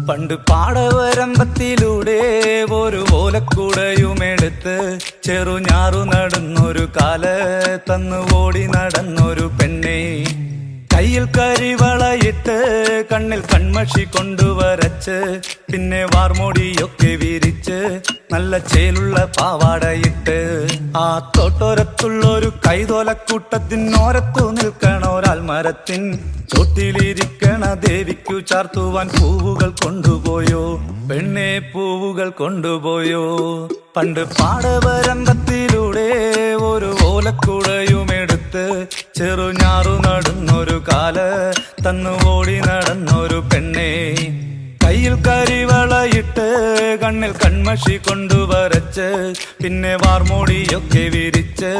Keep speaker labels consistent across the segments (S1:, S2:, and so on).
S1: പണ്ട് പാടവരമ്പത്തിലൂടെ ഒരു ഓലക്കുടയുമെടുത്ത് ചെറുഞാറു നടന്നൊരു കാല തന്നു ഓടി നടന്നൊരു പെണ്ണെ. കയ്യിൽ കരിവളയിട്ട് കണ്ണിൽ കൺമഷി കൊണ്ടുവരച്ച് പിന്നെ വാർമോടിയൊക്കെ വിരിച്ച് നല്ല ചേലുള്ള പാവാടയിട്ട് ആ തോട്ടോരത്തുള്ളൊരു കൈതോലക്കൂട്ടത്തിനോരത്തു നിൽക്കണൊരാൽ മരത്തിൻ ചോട്ടിലിരിക്കണ ദേവിക്കു ചാർത്തുവാൻ പൂവുകൾ കൊണ്ടുപോയോ പെണ്ണെ, പൂവുകൾ കൊണ്ടുപോയോ. പണ്ട് പാടവരമ്പത്തിലൂടെ ഒരു ഓലക്കുടയുമെടുത്ത് ചെറുഞാറു നടന്നൊരു കാല തന്നു ഓടി നടന്നൊരു പെണ്ണെ. കയ്യിൽ കരിവളയിട്ട് കണ്ണിൽ കൺമഷി കൊണ്ടുവരച്ച് പിന്നെ വാർമോടിയൊക്കെ വിരിച്ച്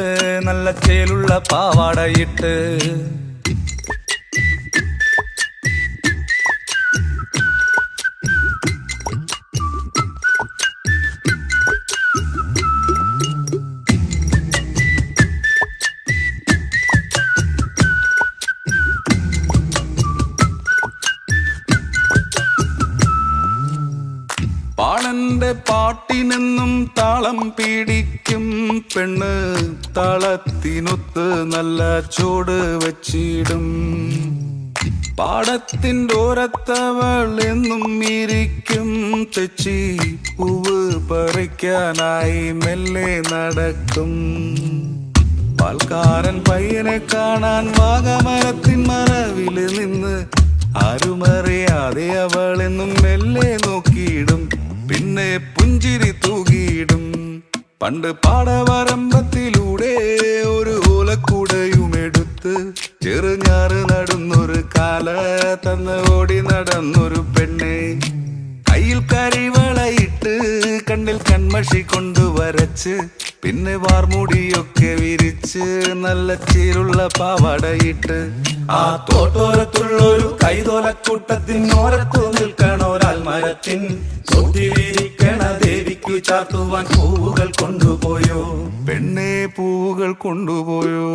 S1: നല്ല ചേലുള്ള പാവാടയിട്ട്
S2: പാളന്റെ പാട്ടിനെന്നും താളം പിടിക്കും പെണ്ണ്, താളത്തിനൊത്ത് നല്ല ചൂട് വച്ചിടും. പാടത്തിൻ്റെ ഓരത്തവൾ എന്നും ഇരിക്കും തെച്ചി പൂവ് പറിക്കാനായി മെല്ലെ നടക്കും. പാൽക്കാരൻ പയ്യനെ കാണാൻ വാഗമരത്തിൻ മറവില് നിന്ന് ആരുമറിയാതെ അവളെന്നും മെല്ലെ നോക്കിയിടും, പിന്നെ പുഞ്ചിരി തൂകിയിടും. പണ്ട് പാടവരമ്പത്തിലൂടെ ഒരു ഓലക്കുടയുമെടുത്ത് ചെറുഞാറ് നടന്നൊരു കാല തന്ന് ഓടി നടന്നൊരു പെണ്ണെ. കയ്യിൽ കരിവളയിട്ട് കണ്ണിൽ കൺമഷി കൊണ്ടുവരച്ച് പിന്നെ വാർമുടിയൊക്കെ വിരിച്ച് നല്ല ചേലുള്ള പാവാടയിട്ട് ആ തോട്ടോരത്തുള്ളൊരു കൈതോലക്കൂട്ടത്തിനോരത്തു നിൽക്കണൊരാൽ മരത്തിൻ ചോട്ടിലിരിക്കണ ദേവിക്കു ചാർത്തുവാൻ പൂവുകൾ കൊണ്ടുപോയോ പെണ്ണെ, പൂവുകൾ കൊണ്ടുപോയോ.